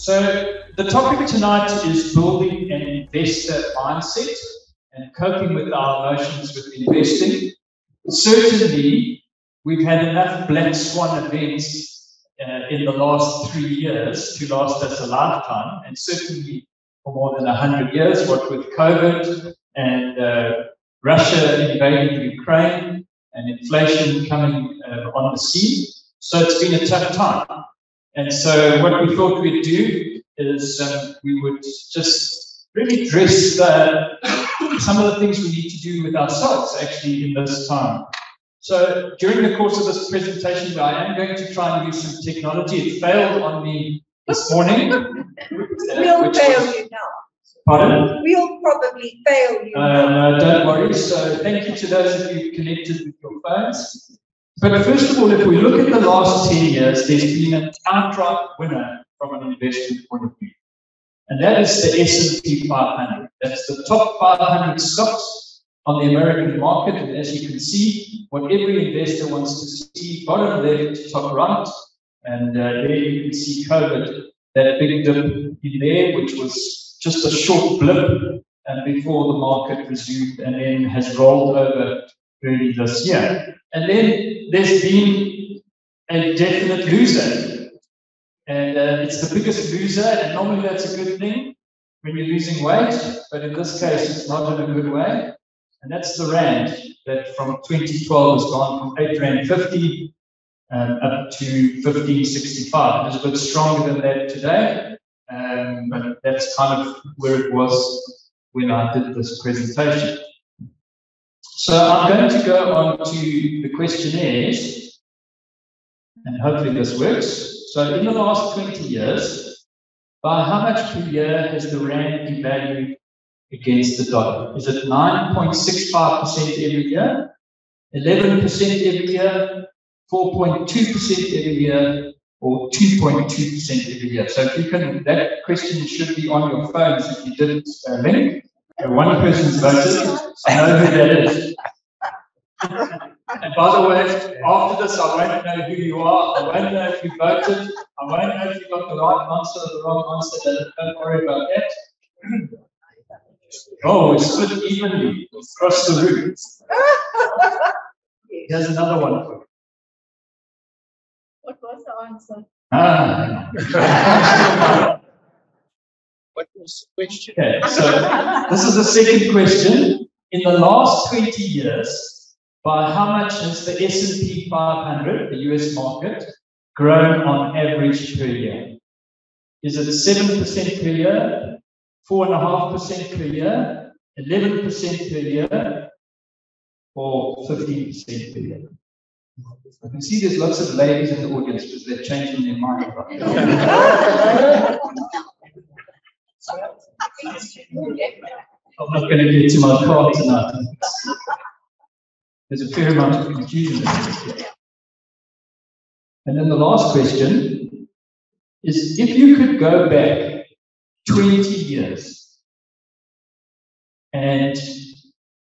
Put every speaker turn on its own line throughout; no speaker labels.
So the topic tonight is building an investor mindset and coping with our emotions with investing. Certainly, we've had enough black swan events in the last 3 years to last us a lifetime, and certainly for more than 100 years, what with COVID and Russia invading Ukraine and inflation coming on the scene. So it's been a tough time. And so what we thought we'd do is we would just really address some of the things we need to do with ourselves actually in this time. So during the course of this presentation, I am going to try and use some technology. It failed on me this morning.
We'll fail you now.
Pardon?
We'll probably fail you now.
No, don't worry. So thank you to those of you connected with your phones. But first of all, if we look at the last 10 years, there's been an outright winner from an investment point of view. And that is the S&P 500. That's the top 500 stocks on the American market. And as you can see, what every investor wants to see, bottom left, top right. And there you can see COVID, that big dip in there, which was just a short blip before the market resumed and then has rolled over early this year. And then there's been a definite loser. And it's the biggest loser, and normally that's a good thing when you're losing weight, but in this case it's not in a good way. And that's the Rand, that from 2012 has gone from R8.50 up to 15.65. It is a bit stronger than that today, but that's kind of where it was when I did this presentation. So I'm going to go on to the questionnaires, and hopefully this works. So in the last 20 years, by how much per year has the Rand devalued against the dollar? Is it 9.65% every year, 11% every year, 4.2% every year, or 2.2% every year? So if you can, that question should be on your phones if you didn't link. One person's voted. I know who that is. And by the way, after this, I won't know who you are. I won't know if you voted. I won't know if you got the right answer or the wrong answer. Don't worry about that. Oh, it's split evenly across the room. Here's another one for you.
What was the answer?
What was the question?
Okay, so this is the second question. In the last 20 years, by how much has the S&P 500, the US market, grown on average per year? Is it 7% per year, 4.5% per year, 11% per year, or 15% per year? I can see there's lots of ladies in the audience because they're changing their mind. I'm not going to get to my car tonight. There's a fair amount of confusion. And then the last question is, if you could go back 20 years and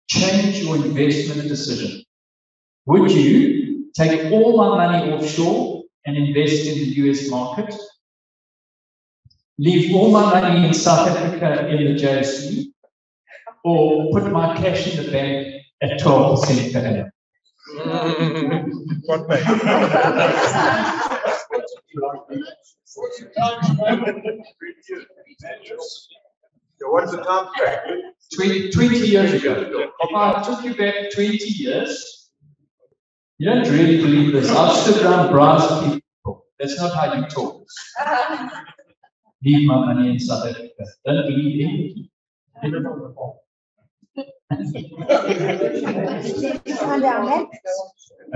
change your investment decision, would you take all my money offshore and invest in the US market, leave all my money in South Africa in the JSE, or put my cash in the bank at 12% per annum?
What way?
So what's the time frame?
20 years ago. If I took you back 20 years, you don't really believe this. I've stood around browsing people. That's not how you talk. Leave my money in South Africa. Don't believe anything.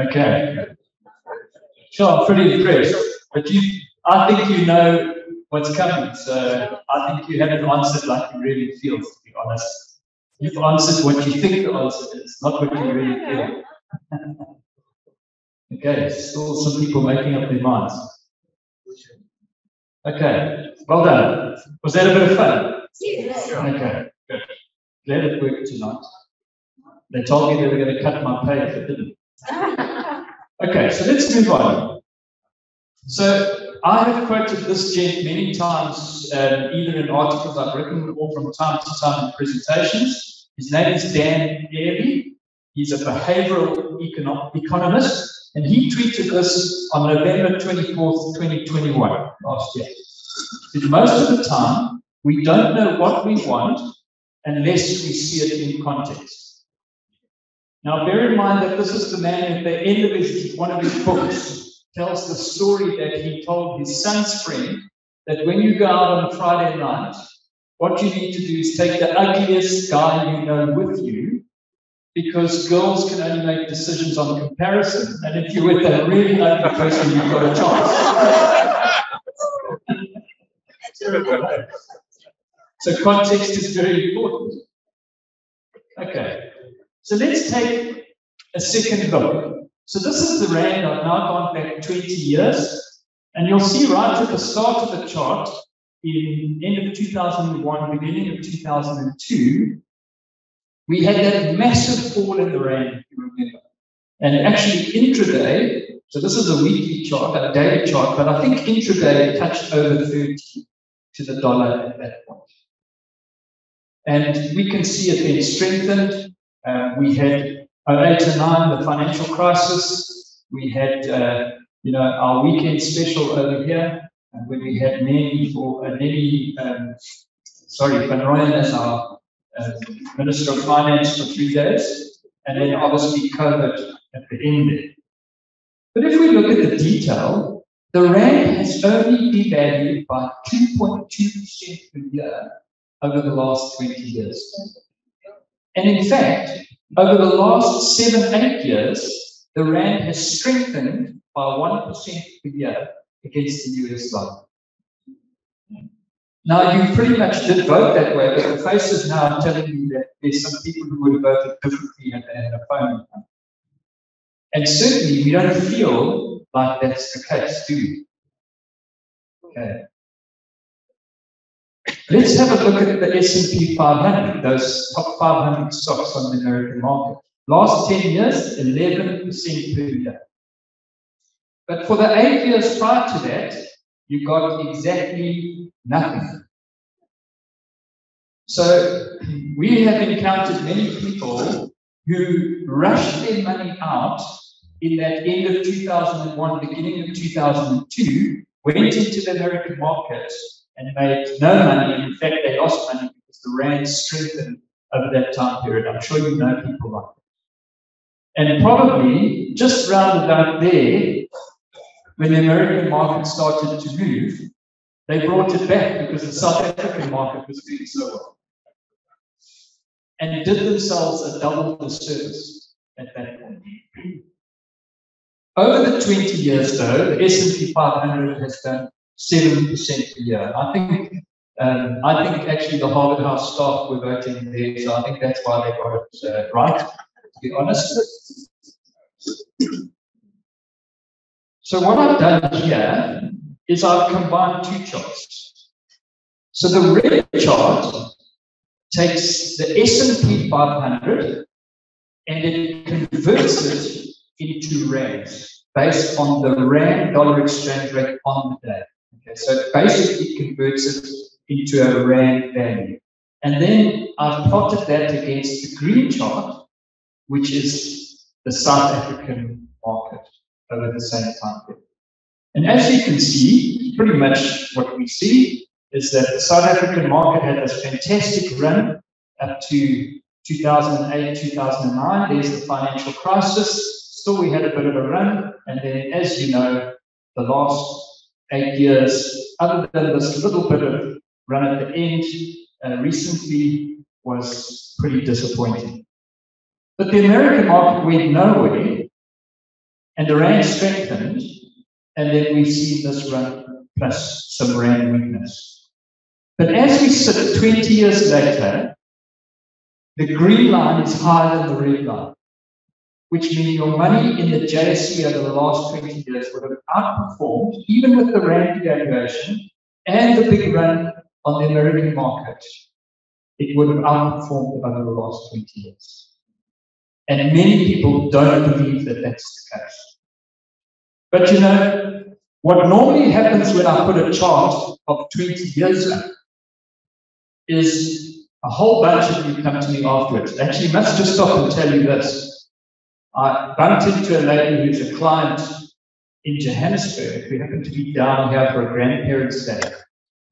Okay. Sure, I'm pretty impressed. But I think you know what's coming. So I think you haven't answered like you really feel, to be honest. You've answered what you think the answer is, not what you really feel. Okay, still some people making up their minds. Okay, well done. Was that a bit of fun?
Yes.
Okay, good. Glad it worked tonight. They told me they were going to cut my pay if it didn't. Okay, so let's move on. So I have quoted this gent many times, either in articles I've written or from time to time in presentations. His name is Dan Airby. He's a behavioral economist, and he tweeted this on November 24th, 2021, last year. He said, most of the time, we don't know what we want unless we see it in context. Now, bear in mind that this is the man at the end of one of his books tells the story that he told his son's friend that when you go out on Friday night, what you need to do is take the ugliest guy you know with you, because girls can only make decisions on comparison, and if you're with a really ugly person, you've got a chance. So context is very important. Okay, so let's take a second look. So this is the rand. I've now gone back 20 years, and you'll see right at the start of the chart, in end of 2001, beginning of 2002, we had that massive fall in the rand, if you remember. And actually intraday, so this is a weekly chart, a daily chart, but I think intraday touched over 30 to the dollar at that point. And we can see it then strengthened. We had 08 and 09, the financial crisis. We had, our weekend special over here, when we had Van Rooyen as our Minister of Finance for 3 days, and then obviously COVID at the end there. But if we look at the detail, the rand has only devalued by 2.2% per year over the last 20 years. And in fact, over the last 7-8 years, the rand has strengthened by 1% per year against the US dollar. Now, you pretty much did vote that way, but the faces now are telling you that there's some people who would have voted differently and they had a phone. And certainly, we don't feel like that's the case, do we? Okay. Let's have a look at the S&P 500, those top 500 stocks on the American market. Last 10 years, 11% per year. But for the 8 years prior to that, you got exactly nothing. So we have encountered many people who rushed their money out in that end of 2001, beginning of 2002, went into the American market and made no money. In fact, they lost money because the rand strengthened over that time period. I'm sure you know people like that. And probably just round about there, when the American market started to move, they brought it back because the South African market was doing so well. And did themselves a double disservice at that point. Over the 20 years, though, the S&P 500 has done 7% per year. I think actually the Harvard House staff were voting there, so I think that's why they got it right, to be honest. So what I've done here is I've combined two charts. So the red chart takes the S&P 500 and it converts it into rands based on the rand dollar exchange rate on the day. Okay, so it basically converts it into a rand value. And then I've plotted that against the green chart, which is the South African market over the same time period. And as you can see, pretty much what we see is that the South African market had this fantastic run up to 2008, 2009. There's the financial crisis. Still, we had a bit of a run. And then, as you know, the last 8 years, other than this little bit of run at the end, recently was pretty disappointing. But the American market went nowhere, and the rand strengthened, and then we've seen this run plus some rand weakness. But as we sit 20 years later, the green line is higher than the red line, which means your money in the JSE over the last 20 years would have outperformed, even with the rand devaluation and the big run on the American market. It would have outperformed over the last 20 years. And many people don't believe that that's the case. But you know, What normally happens when I put a chart of 20 years up is a whole bunch of you come to me afterwards. Actually, must just stop and tell you this. I bumped into a lady who's a client in Johannesburg who happened to be down here for a grandparents' day.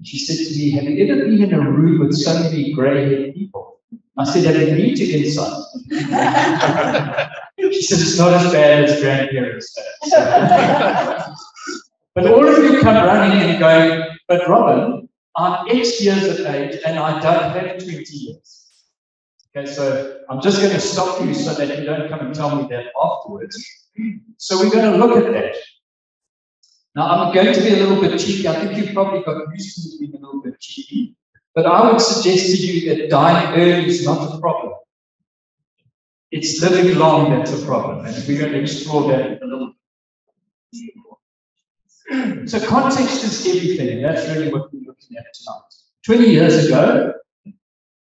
She said to me, have you ever been in a room with so many grey-haired people? I said, have you been to Insight? She said, it's not as bad as grandparents' day. So, but all of you come running and going, but Robin, I'm X years of age and I don't have 20 years. Okay, so I'm just going to stop you so that you don't come and tell me that afterwards. So we're going to look at that. Now, I'm going to be a little bit cheeky. I think you've probably got used to being a little bit cheeky. But I would suggest to you that dying early is not a problem. It's living long that's a problem. And we're going to explore that a little bit. So context is everything. That's really what we're looking at tonight. 20 years ago,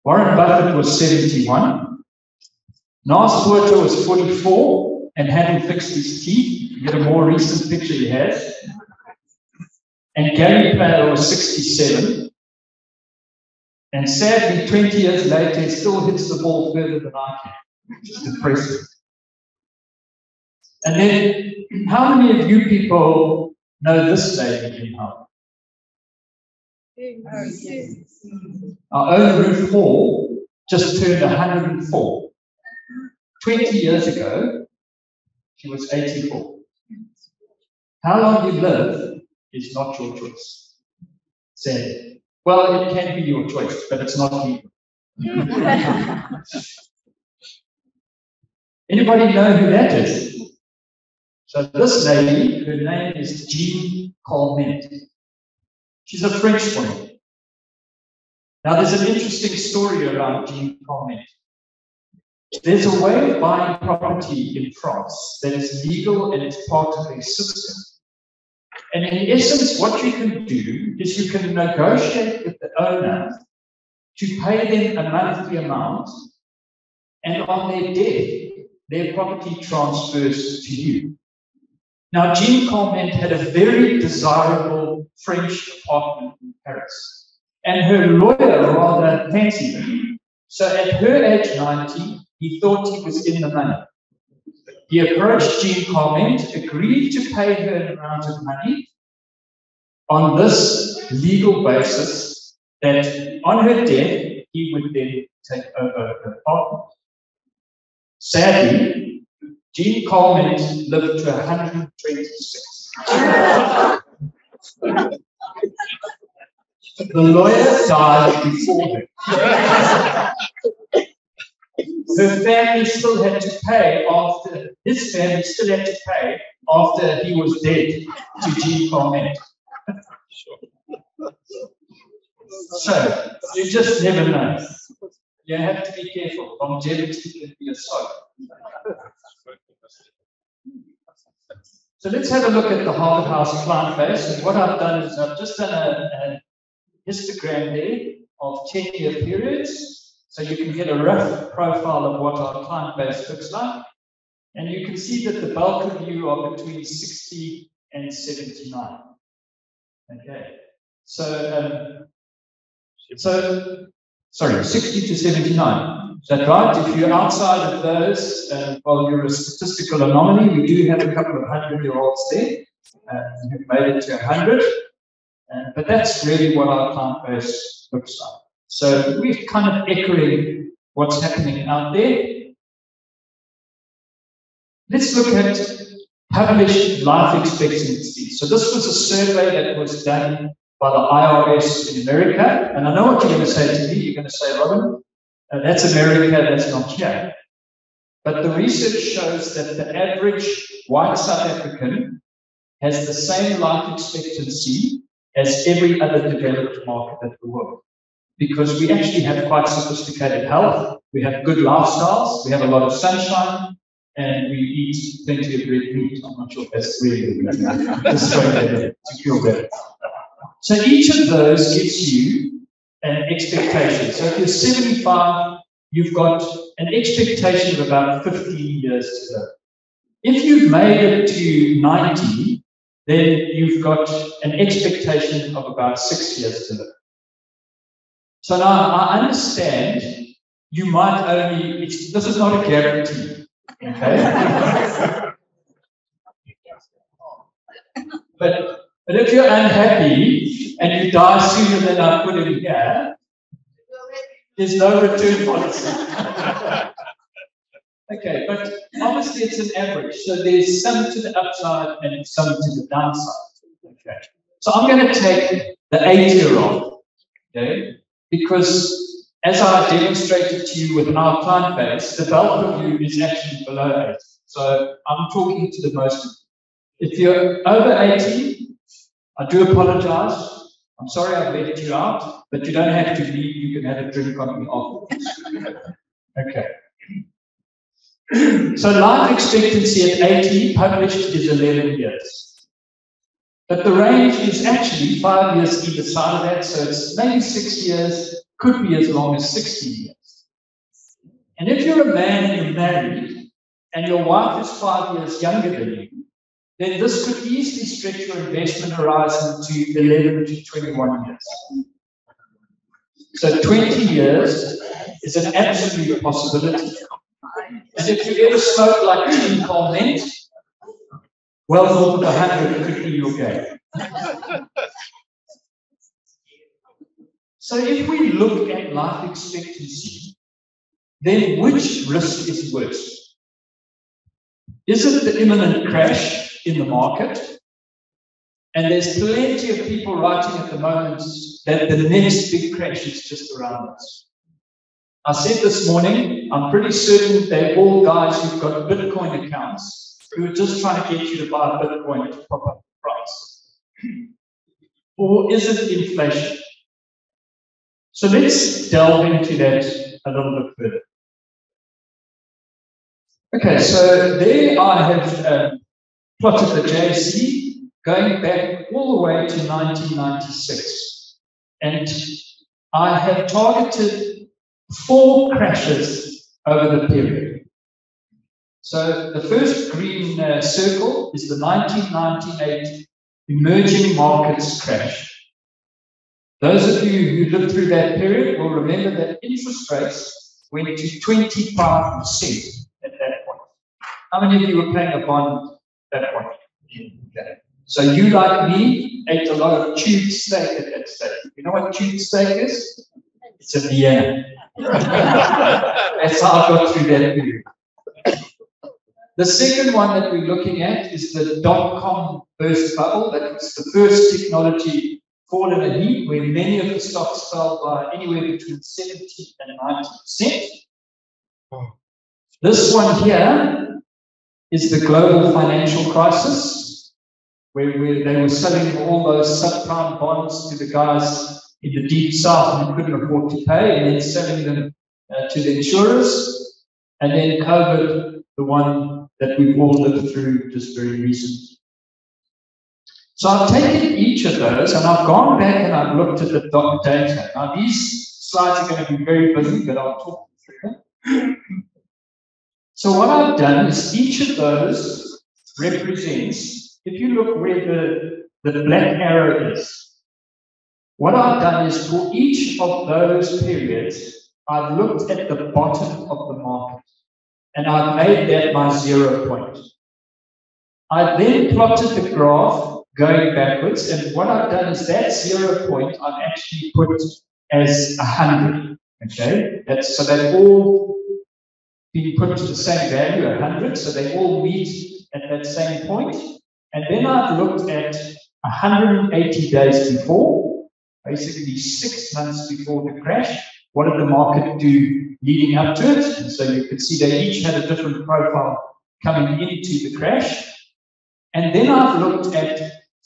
Warren Buffett was 71. Nas Porter was 44 and hadn't fixed his teeth. You get a more recent picture he has. And Gary Player was 67. And sadly, 20 years later, he still hits the ball further than I can, which is depressing. And then, how many of you people know this lady in Hull? Our own Ruth Hall just turned 104. 20 years ago, she was 84. How long you live is not your choice. Sadly. Well, it can be your choice, but it's not legal. Anybody know who that is? So this lady, her name is Jean Calment. She's a French woman. Now, there's an interesting story around Jean Calment. There's a way of buying property in France that is legal and it's part of a system. And in essence, what you can do is you can negotiate with the owner to pay them a monthly amount, and on their death, their property transfers to you. Now, Jean Calment had a very desirable French apartment in Paris, and her lawyer rather fancied her. So at her age 90, he thought he was in the money. He approached Jean Calment, agreed to pay her an amount of money on this legal basis that on her death, he would then take over her apartment. Sadly, Jean Calment lived to 126. The lawyer died before her. Her family still had to pay after, his family still had to pay after he was dead to Jean Calment. So, you just never know. You have to be careful. Longevity can be a sorrow. So let's have a look at the Harvard House client base. And what I've done is I've just done a histogram there of 10-year periods. So you can get a rough profile of what our client base looks like. And you can see that the bulk of you are between 60 and 79. Okay. So, sorry, 60 to 79. Is that right? If you're outside of those, well, you're a statistical anomaly. We do have a couple of 100-year-olds there who've made it to 100. But that's really what our client base looks like. So we're kind of echoing what's happening out there. Let's look at published life expectancy. So this was a survey that was done by the IRS in America. And I know what you're going to say to me. You're going to say, Robin, that's America, that's not here. But the research shows that the average white South African has the same life expectancy as every other developed market of the world. Because we actually have quite sophisticated health, we have good lifestyles, we have a lot of sunshine, and we eat plenty of red meat. I'm not sure if that's really good. Just throwing that in to feel better. So each of those gives you an expectation. So if you're 75, you've got an expectation of about 15 years to live. If you've made it to 90, then you've got an expectation of about 6 years to live. So now I understand you might only, this is not a guarantee, okay? But if you're unhappy and you die sooner than I put in here, there's no return policy. Okay, but obviously it's an average. So there's some to the upside and some to the downside. Okay. So I'm going to take the 8-year-old, okay? Because as I demonstrated to you with our client base, the bulk of you is actually below 8. So I'm talking to the most of you. If you're over 80, I do apologize. I'm sorry I've let you out, but you don't have to leave. You can have a drink on me afterwards. Okay. So life expectancy at 80 published is 11 years. But the range is actually 5 years either side of that, so it's maybe 6 years, could be as long as 60 years. And if you're a man and you're married, and your wife is 5 years younger than you, then this could easily stretch your investment horizon to 11 to 21 years. So 20 years is an absolute possibility. And if you ever smoke like Team Comment, well north of 100 could be your game. So if we look at life expectancy, then which risk is worse? Is it the imminent crash in the market? And there's plenty of people writing at the moment that the next big crash is just around us. I said this morning, I'm pretty certain they're all guys who've got Bitcoin accounts who are just trying to get you to buy Bitcoin to pop up the price. Or is it inflation? So let's delve into that a little bit further. Okay, so there I have plotted the JSE going back all the way to 1996. And I have targeted 4 crashes over the period. So the first green circle is the 1998 emerging markets crash. Those of you who lived through that period will remember that interest rates went to 25% at that point. How many of you were paying a bond at that point? Okay. So you, like me, ate a lot of tube steak at that stage. You know what tube steak is? It's a Vienna. That's how I got through that period. The second one that we're looking at is the dot-com burst bubble. That was the first technology fall in a heap, where many of the stocks fell by anywhere between 70 and 90%. This one here is the global financial crisis, where they were selling all those subprime bonds to the guys in the deep south who couldn't afford to pay, and then selling them to the insurers. And then COVID, the one that we've all lived through just very recently. So I've taken each of those and I've gone back and I've looked at the data. Now these slides are going to be very busy, but I'll talk through them. So what I've done is each of those represents, if you look where the black arrow is, what I've done is for each of those periods, I've looked at the bottom of the market and I've made that my 0 point. I then plotted the graph going backwards, and what I've done is that 0 point I've actually put as 100. Okay, so they've all been put to the same value, 100, so they all meet at that same point. And then I've looked at 180 days before, basically 6 months before the crash. What did the market do leading up to it? And so you can see they each had a different profile coming into the crash. And then I've looked at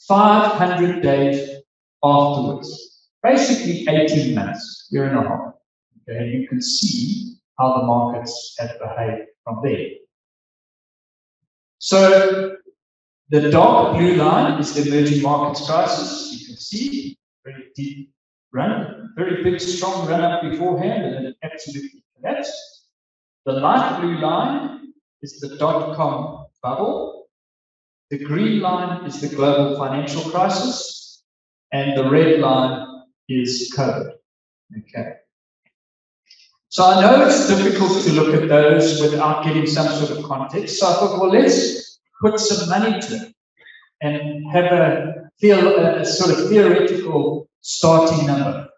500 days afterwards, basically 18 months, year and a half. Okay, and you can see how the markets have behaved from there. So the dark blue line is the emerging markets crisis. You can see very deep run, very big, strong run up beforehand, and then it absolutely collapsed. The light blue line is the dot-com bubble. The green line is the global financial crisis, and the red line is COVID. Okay. So I know it's difficult to look at those without getting some sort of context. So I thought, well, let's put some money to it and have a sort of theoretical starting number.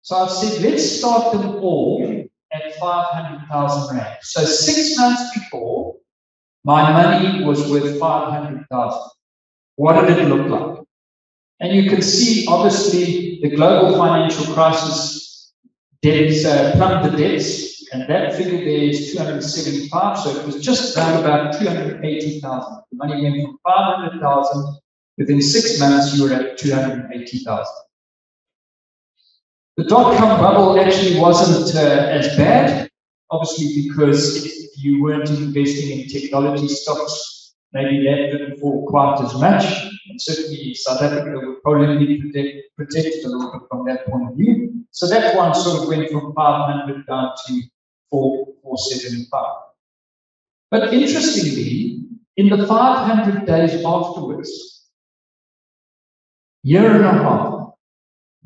So I've said, let's start them all at 500,000 Rand. So 6 months before, my money was worth 500,000. What did it look like? And you can see, obviously, the global financial crisis debts, plumbed the debts, and that figure there is 275, so it was just around about 280,000. The money went from 500,000, within 6 months you were at 280,000. The dot-com bubble actually wasn't as bad, obviously because if you weren't investing in technology stocks, maybe that didn't fall quite as much. And certainly South Africa would probably be protected a little bit from that point of view. So that one sort of went from 500 down to 475. But interestingly, in the 500 days afterwards, year and a half,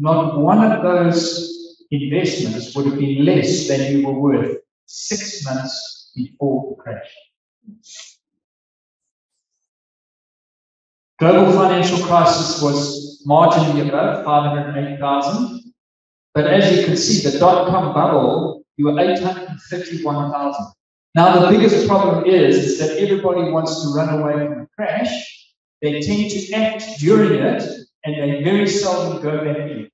not one of those investments would have been less than you were worth 6 months before the crash. Global financial crisis was marginally above 508,000, but as you can see, the dot-com bubble, you were 831,000. Now the biggest problem is that everybody wants to run away from the crash. They tend to act during it, and they very seldom go back in.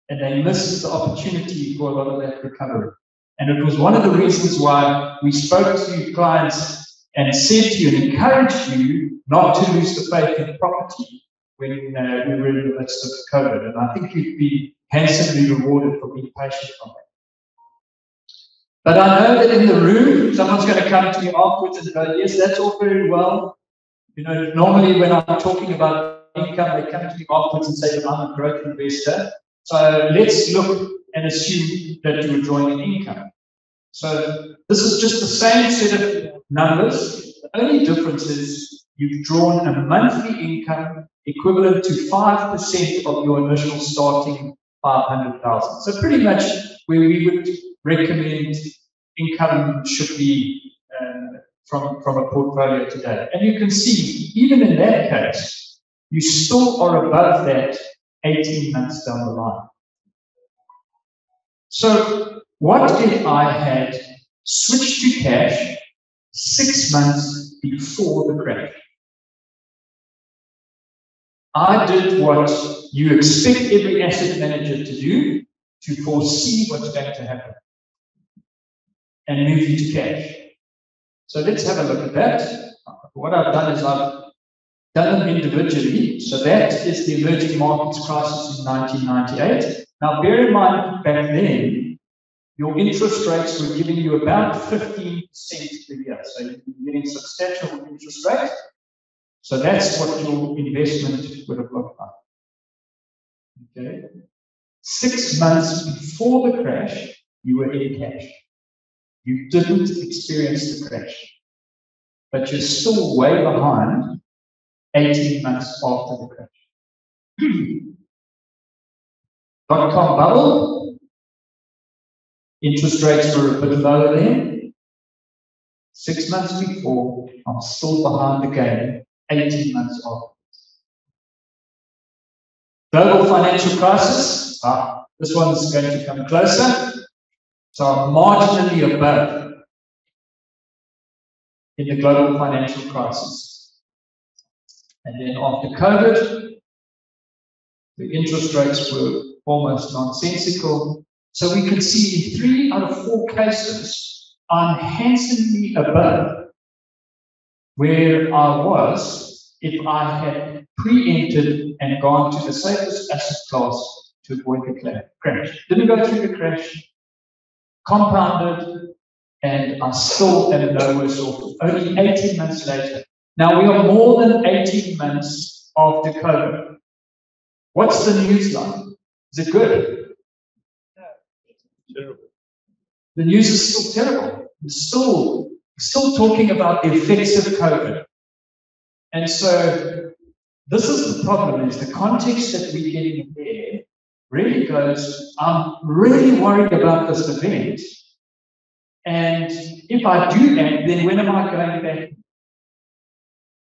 And they miss the opportunity for a lot of that recovery. And it was one of the reasons why we spoke to clients and said to you and encouraged you not to lose the faith in property when we were in the midst of COVID. And I think you'd be handsomely rewarded for being patient on that. But I know that in the room, someone's going to come to me afterwards and go, yes, that's all very well. You know, normally when I'm talking about income, they come to me afterwards and say that I'm a growth investor. So let's look and assume that you are drawing an income. So this is just the same set of numbers. The only difference is you've drawn a monthly income equivalent to 5% of your initial starting 500,000. So pretty much where we would recommend income should be from a portfolio today. And you can see, even in that case, you still are above that 18 months down the line. So what if I had switched to cash 6 months before the crash? I did what you expect every asset manager to do, to foresee what's going to happen and move you to cash. So let's have a look at that. What I've done is I've done them individually. So that is the emerging markets crisis in 1998. Now bear in mind, back then, your interest rates were giving you about 15% per year. So you're getting substantial interest rates. So that's what your investment would have looked like. Okay. 6 months before the crash, you were in cash. You didn't experience the crash. But you're still way behind 18 months after the crash. Dot-com bubble. Interest rates were a bit lower then. 6 months before, I'm still behind the game, 18 months after. Global financial crisis. This one's going to come closer. So I'm marginally above in the global financial crisis. And then after COVID, the interest rates were almost nonsensical. So we can see in 3 out of 4 cases, I'm handsomely above where I was if I had preempted and gone to the safest asset class to avoid the crash. Didn't go through the crash, compounded, and I still am no worse off. Only 18 months later. Now we are more than 18 months after COVID. What's the news like? Is it good?
No.
Terrible.
The news is still terrible. We're still talking about the effects of COVID. And so this is the problem, is the context that we're getting there really goes, I'm really worried about this event, and if I do that, then when am I going back?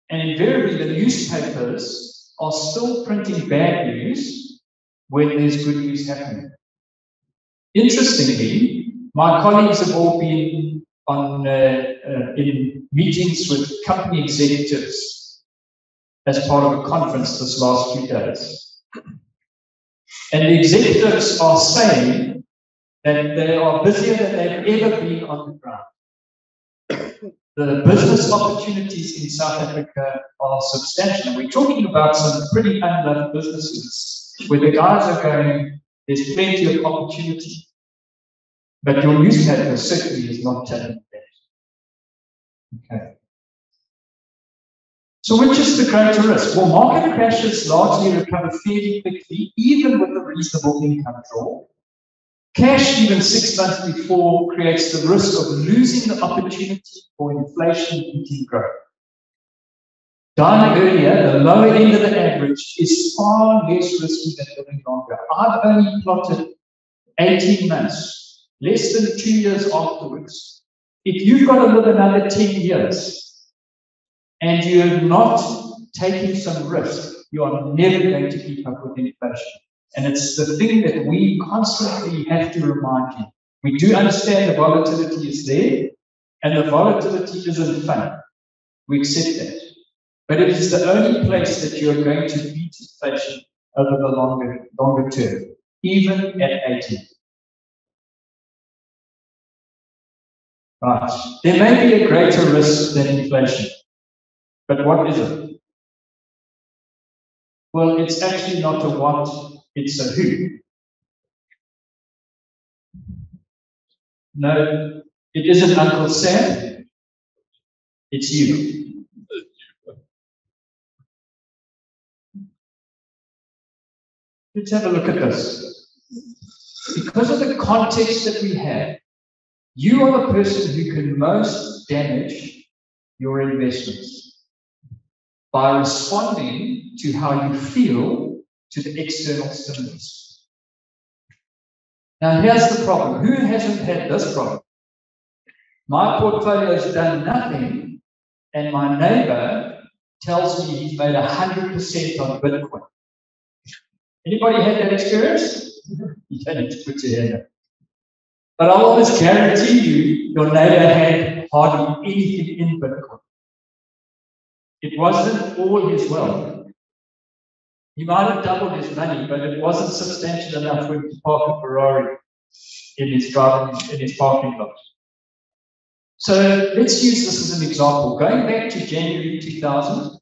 And invariably, the newspapers are still printing bad news when there's good news happening. Interestingly, my colleagues have all been on in meetings with company executives as part of a conference this last 2 days. And the executives are saying that they are busier than they've ever been on the ground. The business opportunities in South Africa are substantial. And we're talking about some pretty unloved businesses where the guys are going, there's plenty of opportunity. But your newspaper certainly is not telling that. Okay. So which is the greater risk? Well, market crashes largely recover fairly quickly, even with a reasonable income draw. Cash, even 6 months before, creates the risk of losing the opportunity for inflation eating growth. Dying earlier, the lower end of the average, is far less risky than living longer. I've only plotted 18 months, less than 2 years afterwards. If you've got to live another 10 years, and you're not taking some risk, you are never going to keep up with inflation. And it's the thing that we constantly have to remind you. We do understand the volatility is there, and the volatility isn't fun. We accept that. But it is the only place that you're going to beat inflation over the longer term, even at 80. Right. There may be a greater risk than inflation. But what is it? Well, it's actually not a what, it's a who. No, it isn't Uncle Sam, it's you. Let's have a look at this. Because of the context that we have, you are the person who can most damage your investments by responding to how you feel to the external stimulus. Now, here's the problem. Who hasn't had this problem? My portfolio has done nothing, and my neighbor tells me he's made 100% on Bitcoin. Anybody had that experience? You don't need to put your hand up. But I'll almost guarantee you, your neighbor had hardly anything in Bitcoin. It wasn't all his wealth. He might have doubled his money, but it wasn't substantial enough for him to park a Ferrari in his parking lot. So let's use this as an example. Going back to January 2000,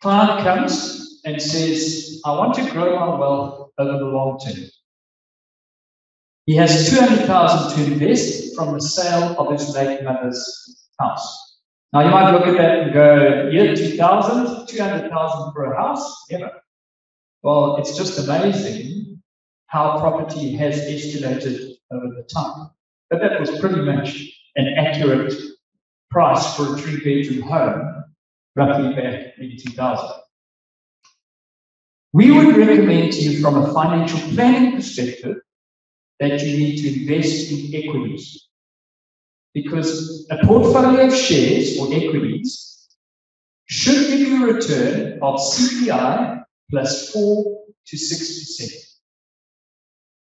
client comes and says, I want to grow my wealth over the long term. He has 200,000 to invest from the sale of his late mother's house. Now, you might look at that and go, year 2000, 200,000 for a house? Never. Well, it's just amazing how property has escalated over the time. But that was pretty much an accurate price for a 3-bedroom home, roughly back in 2000. We would recommend to you from a financial planning perspective that you need to invest in equities. Because a portfolio of shares or equities should give you a return of CPI plus 4 to 6%.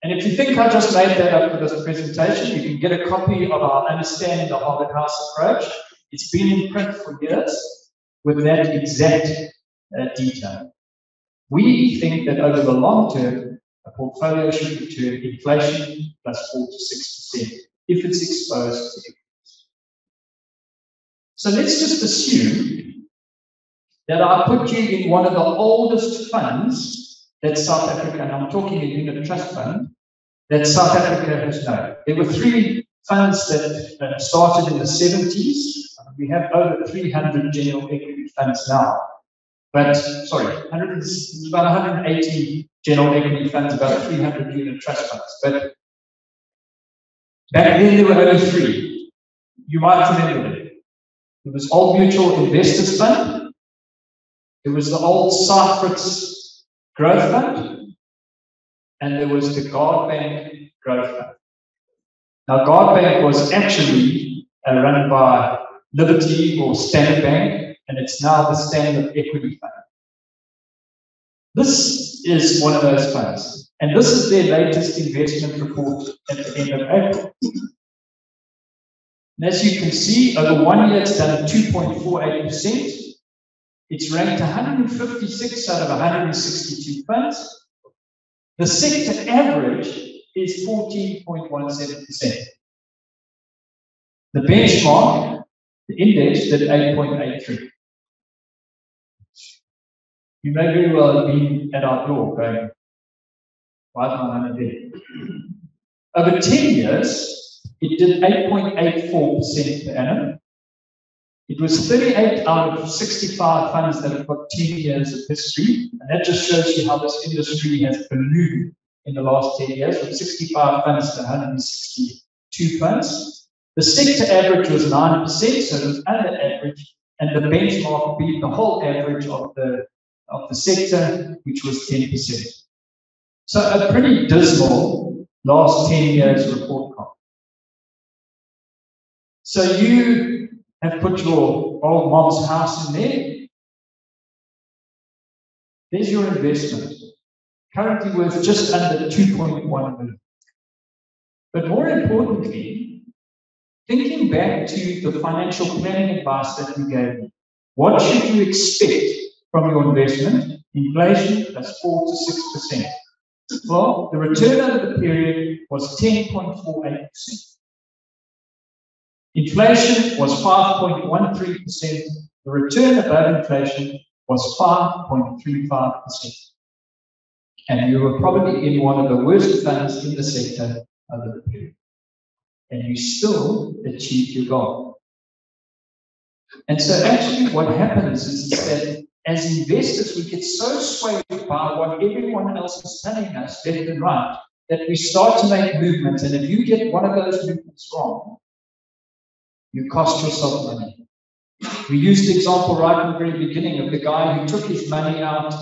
And if you think I just made that up for this presentation, you can get a copy of our Understanding the Harvard House approach. It's been in print for years with that exact detail. We think that over the long term, a portfolio should return inflation plus 4 to 6%. If it's exposed to equities. So let's just assume that I put you in one of the oldest funds that South Africa, and I'm talking a unit trust fund, that South Africa has known. There were 3 funds that started in the 70s. We have over 300 general equity funds now. But, sorry, it's about 180 general equity funds, about 300 unit trust funds. But back then, there were only 3. You might remember them. There was Old Mutual Investors Fund, There was the old Cyprus Growth Fund, and there was the Guard Bank Growth Fund. Now, Guard Bank was actually run by Liberty or Standard Bank, and it's now the Standard Equity Fund. This is one of those funds, and this is their latest investment report at the end of April. And as you can see, over 1 year it's done 2.48%. It's ranked 156 out of 162 funds. The sector average is 14.17%. The benchmark, the index, did 8.83. You may very well have been at our door going, why is my money there? Over 10 years, it did 8.84% per annum. It was 38 out of 65 funds that have got 10 years of history, and that just shows you how this industry has ballooned in the last 10 years, from 65 funds to 162 funds. The sector average was 9%, so it was under average, and the benchmark beat the whole average of the sector, which was 10%. So a pretty dismal last 10 years report card. So you have put your old mom's house in there. There's your investment, currently worth just under 2.1 million. But more importantly, thinking back to the financial planning advice that we gave you, what should you expect from your investment? Inflation plus 4 to 6%. Well, the return over the period was 10.48%. Inflation was 5.13%. The return above inflation was 5.35%. And you were probably in one of the worst funds in the sector over the period. And you still achieved your goal. And so actually what happens is that as investors, we get so swayed by what everyone else is telling us left and right, that we start to make movements. And if you get one of those movements wrong, you cost yourself money. We used the example right from the very beginning of the guy who took his money out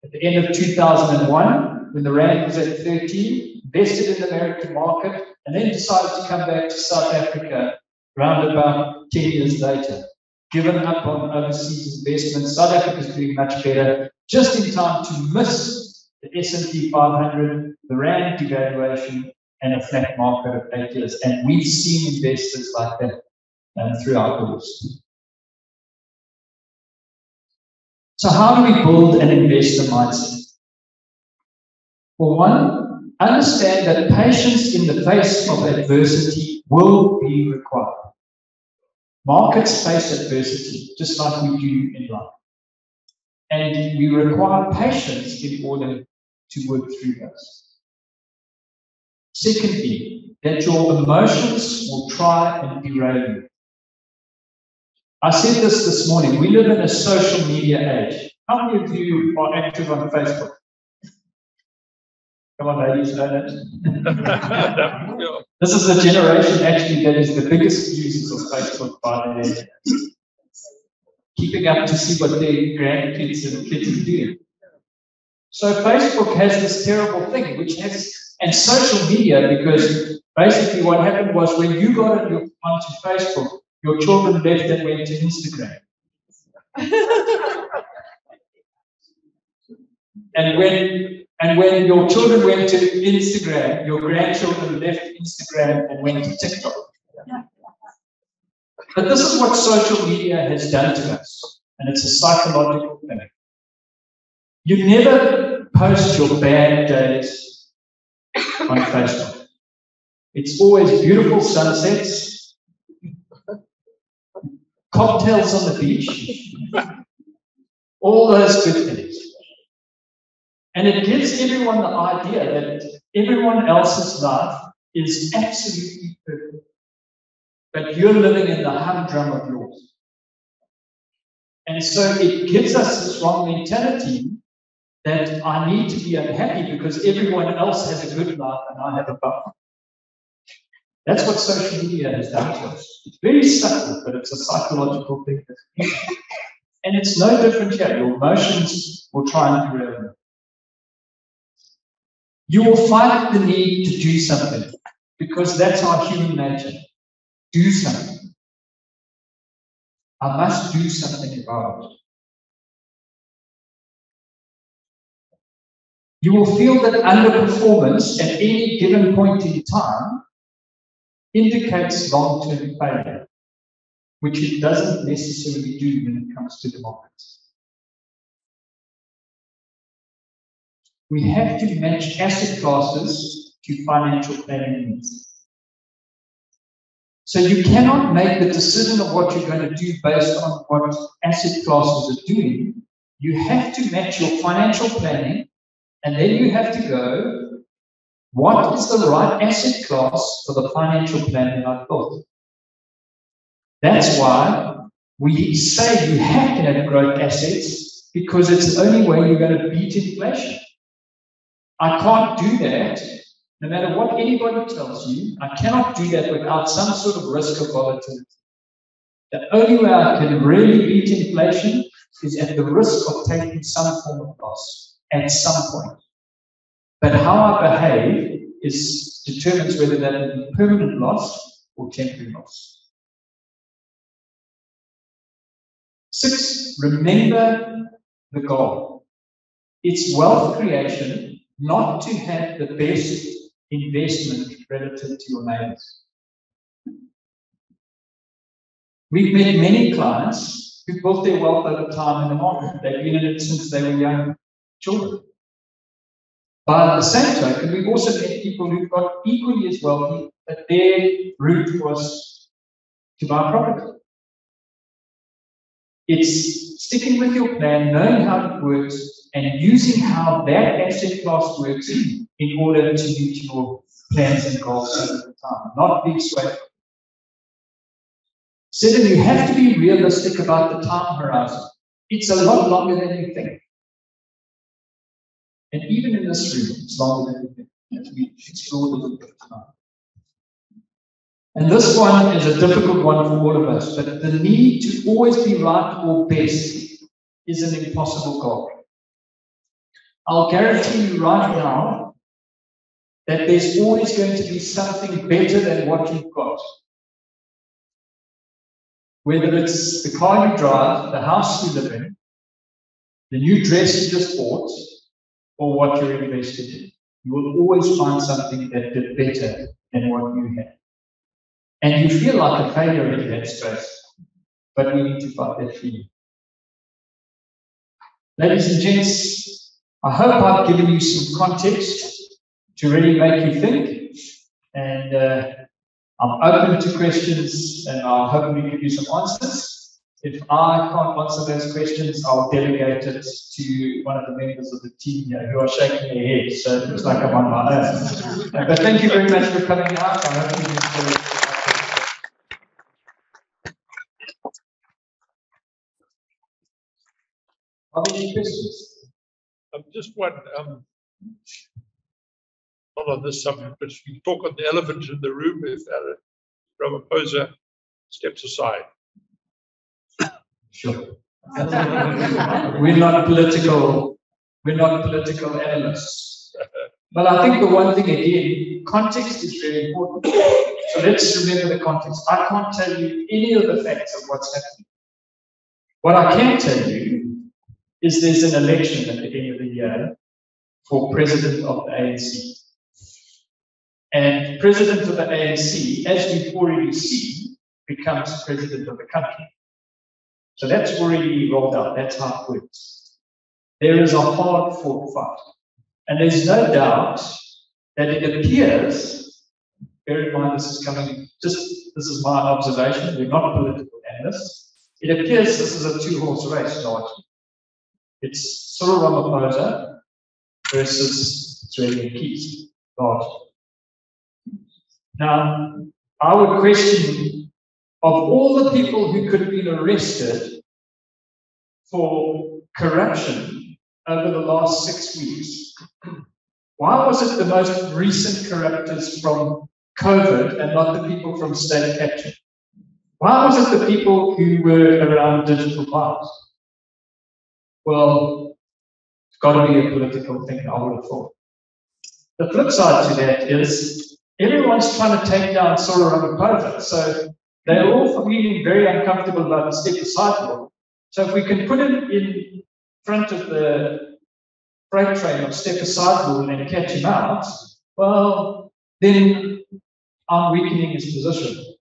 at the end of 2001, when the rand was at 13, invested in the American market, and then decided to come back to South Africa round about 10 years later. Given up on overseas investments, South Africa is doing much better, just in time to miss the S&P 500, the rand devaluation, and a flat market of 8 years. And we've seen investors like that throughout the course. So how do we build an investor mindset? For one, understand that patience in the face of adversity will be required. Markets face adversity, just like we do in life. And we require patience in order to work through those. Secondly, that your emotions will try and derail you. I said this morning, we live in a social media age. How many of you are active on Facebook? Come on, ladies, know that. This is the generation actually that is the biggest users of Facebook by their keeping up to see what their grandkids and kids are doing. So Facebook has this terrible thing, which has, and social media, because basically what happened was when you got onto Facebook, your children left and went to Instagram. And when your children went to Instagram, your grandchildren left Instagram and went to TikTok. But this is what social media has done to us, and it's a psychological thing. You never post your bad days on Facebook. It's always beautiful sunsets, cocktails on the beach, all those good things. And it gives everyone the idea that everyone else's life is absolutely perfect, but you're living in the humdrum of yours. And so it gives us this wrong mentality that I need to be unhappy because everyone else has a good life and I have a bummer. That's what social media has done to us. It's very subtle, but it's a psychological thing. And it's no different here. Your emotions will try and derail you. You will fight the need to do something because that's our human nature. Do something. I must do something about it. You will feel that underperformance at any given point in time indicates long-term failure, which it doesn't necessarily do when it comes to democracy. We have to match asset classes to financial planning needs. So you cannot make the decision of what you're going to do based on what asset classes are doing. You have to match your financial planning, and then you have to go, what is the right asset class for the financial plan that I've built? That's why we say you have to have growth assets, because it's the only way you're going to beat inflation. I can't do that, no matter what anybody tells you. I cannot do that without some sort of risk of volatility. The only way I can really beat inflation is at the risk of taking some form of loss at some point. But how I behave determines whether that will be permanent loss or temporary loss. 6, remember the goal. It's wealth creation, not to have the best investment relative to your neighbors. We've met many clients who built their wealth over time in the market. They've been in it since they were young children. By the same token, we've also met people who've got equally as wealthy, but their route was to buy property. It's sticking with your plan, knowing how it works, and using how that asset class works in order to meet your plans and goals over the time, not being swayed. 7, you have to be realistic about the time horizon. It's a lot longer than you think. And even in this room, it's longer than you think. As we explore a little bit tonight. And this one is a difficult one for all of us, but the need to always be right or best is an impossible goal. I'll guarantee you right now that there's always going to be something better than what you've got. Whether it's the car you drive, the house you live in, the new dress you just bought, or what you're invested in. You will always find something that did better than what you had. And you feel like a failure in that space, but we need to fight that for you. Ladies and gents, I hope I've given you some context to really make you think, and I'm open to questions, and I'll hopefully give you some answers. If I can't answer those questions, I'll delegate it to one of the members of the team here who are shaking their heads, so it looks like I'm on my own. But thank you very much for coming out. I hope you enjoyed it. Are there any questions?
Just one, not on this subject, but we talk on the elephant in the room if Ramaphosa steps aside.
Sure. We're not political analysts. But I think the one thing again, context is very important. So let's remember the context. I can't tell you any of the facts of what's happening. What I can tell you is there's an election at the end of the year for president of the ANC. And president of the ANC, as we've already seen, becomes president of the country. So that's already rolled out. That's how it works. There is a hard-fought fight. And there's no doubt that it appears, bear in mind this is my observation, we're not political analysts, it appears this is a two-horse race largely. It's Cyril Ramaphosa versus Zweli Mkhize, largely. Now, I would question, of all the people who could have been arrested for corruption over the last 6 weeks, why was it the most recent corruptors from COVID and not the people from state capture? Why was it the people who were around digital files? Well, it's got to be a political thing, I would have thought. The flip side to that is everyone's trying to take down Cyril Ramaphosa, so they're all feeling very uncomfortable about the step aside rule. So if we can put him in front of the freight train of step aside rule and catch him out, well, then I'm weakening his position.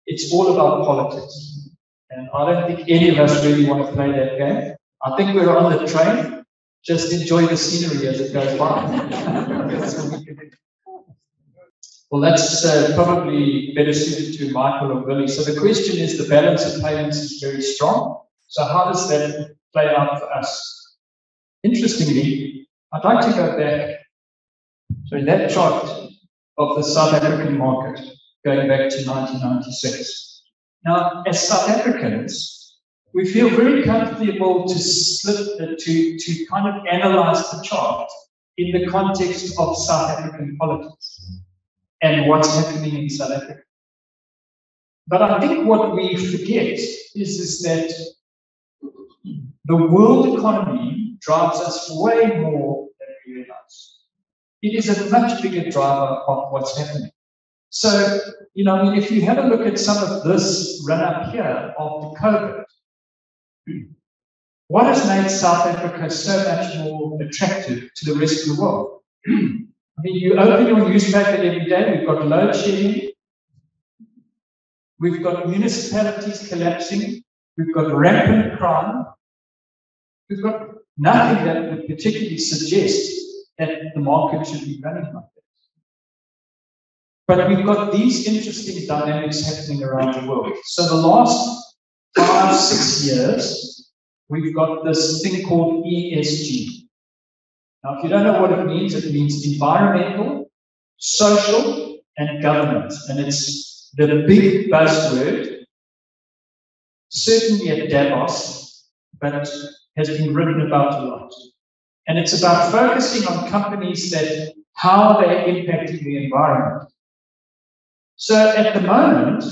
It's all about politics. And I don't think any of us really want to play that game. I think we're on the train, just enjoy the scenery as it goes by. That's what we can do. Well, that's probably better suited to Michael or Billy. So the question is, the balance of payments is very strong. So how does that play out for us? Interestingly, I'd like to go back. So in that chart of the South African market, going back to 1996. Now, as South Africans, we feel very comfortable to kind of analyze the chart in the context of South African politics and what's happening in South Africa. But I think what we forget is that the world economy drives us way more than we realize. It is a much bigger driver of what's happening. So, if you have a look at some of this run up here after COVID, what has made South Africa so much more attractive to the rest of the world? You open your newspaper every day, we've got load shedding, we've got municipalities collapsing, we've got rampant crime, we've got nothing that would particularly suggest that the market should be running like that. But we've got these interesting dynamics happening around the world. So the last 5-6 years, we've got this thing called ESG. Now, if you don't know what it means environmental, social, and governance. And it's the big buzzword, certainly at Davos, but has been written about a lot. And it's about focusing on companies that how they're impacting the environment. So at the moment,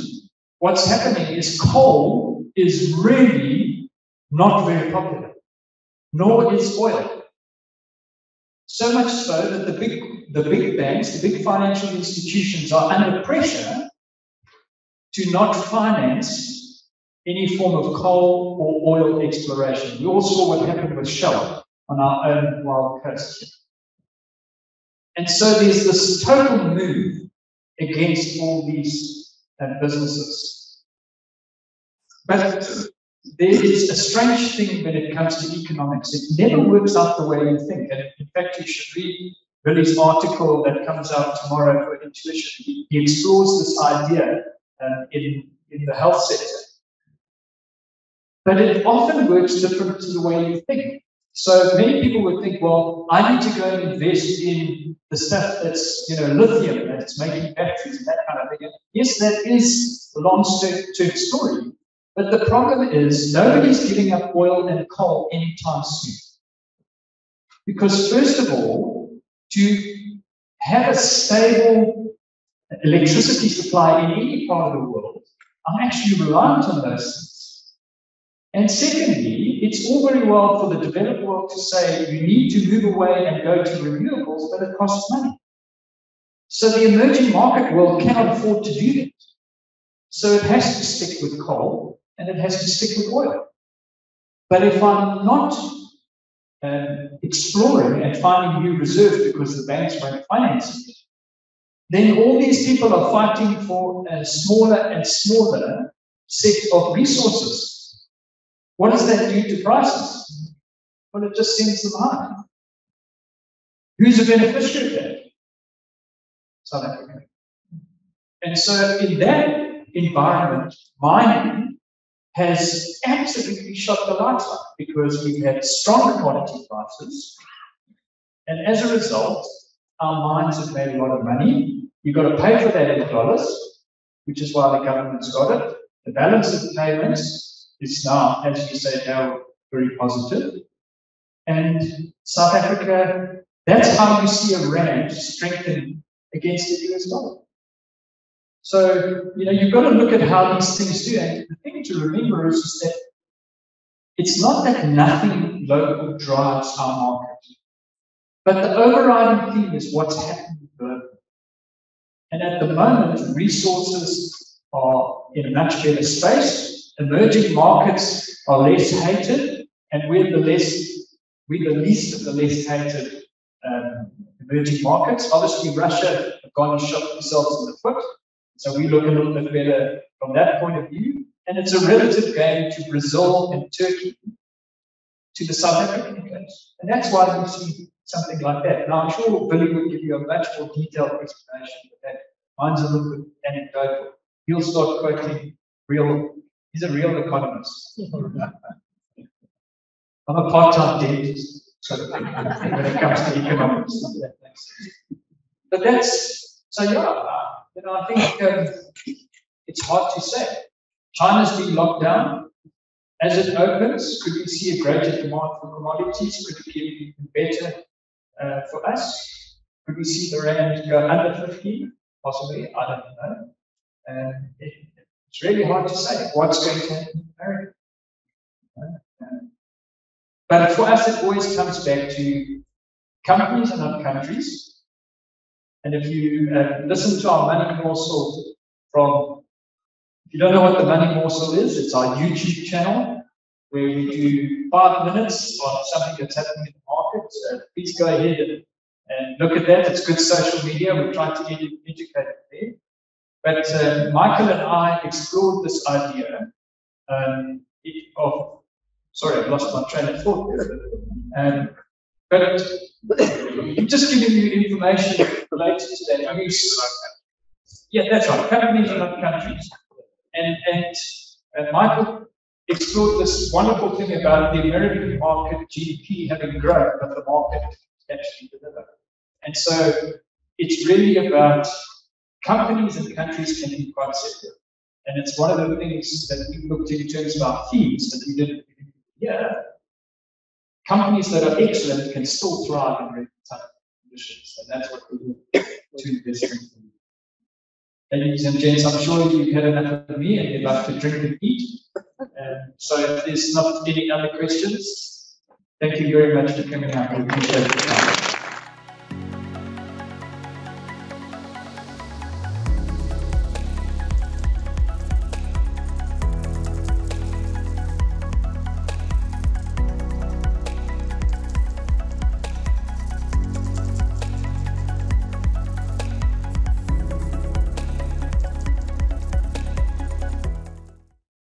what's happening is coal is really not very popular, nor is oil. So much so that the big banks, the big financial institutions are under pressure to not finance any form of coal or oil exploration. We all saw what happened with Shell on our own wild coast. And so there's this total move against all these businesses. But there is a strange thing when it comes to economics. It never works out the way you think. And in fact, you should read Billy's article that comes out tomorrow for Intuition. He explores this idea in the health sector. But it often works different to the way you think. So many people would think, well, I need to go and invest in the stuff that's, lithium, that's making batteries and that kind of thing. Yes, that is a long-term story. But the problem is nobody's giving up oil and coal anytime soon. Because first of all, to have a stable electricity supply in any part of the world, I'm actually reliant on those things. And secondly, it's all very well for the developed world to say you need to move away and go to renewables, but it costs money. So the emerging market world cannot afford to do that. So it has to stick with coal and it has to stick with oil. But if I'm not exploring and finding new reserves because the banks won't finance it, then all these people are fighting for a smaller and smaller set of resources. What does that do to prices? Well, it just sends them high. Who's a beneficiary of that? South Africa. And so in that environment, mining has absolutely shot the lights out because we've had strong commodity prices. And as a result, our mines have made a lot of money. You've got to pay for that in dollars, which is why the government's got it. The balance of payments is now, as you say, now very positive. And South Africa, that's how you see a rand strengthen against the US dollar. So, you've got to look at how these things do. And the thing to remember is that it's not that nothing local drives our market. But the overriding theme is what's happening globally. And at the moment, resources are in a much better space. Emerging markets are less hated, and we're the least of the less hated emerging markets. Obviously, Russia have gone and shot themselves in the foot, so we look a little bit better from that point of view. And it's a relative game to Brazil and Turkey, to the South African case. And that's why we see something like that. Now, I'm sure Billy would give you a much more detailed explanation of that. Mine's a little bit anecdotal. He'll start quoting he's a real economist. I'm a part-time dentist, so when it comes to economics, that makes sense. But I think it's hard to say. China's been locked down. As it opens, could we see a greater demand for commodities? Could it get even better for us? Could we see the rand go under 15? Possibly, I don't know. It's really hard to say what's going to happen in America. But for us, it always comes back to companies and not countries. And if you listen to our money morsel if you don't know what the money morsel is, it's our YouTube channel where we do 5 minutes on something that's happening in the market. So please go ahead and look at that. It's good social media. We're trying to educate it there. But Michael and I explored this idea sorry, I've lost my train of thought there. But just giving you information related to that. Yeah, that's right. Companies are not countries. And Michael explored this wonderful thing about the American market GDP having grown, but the market actually delivered. And so it's really about companies and countries can be quite separate. And it's one of the things that we looked at in terms of our themes that we did here. Companies that are excellent can still thrive in really tough conditions. And that's what we do to invest in. Ladies and gents, I'm sure you've had enough of me and you'd like to drink and eat. So if there's not any other questions, thank you very much for coming out. We appreciate it.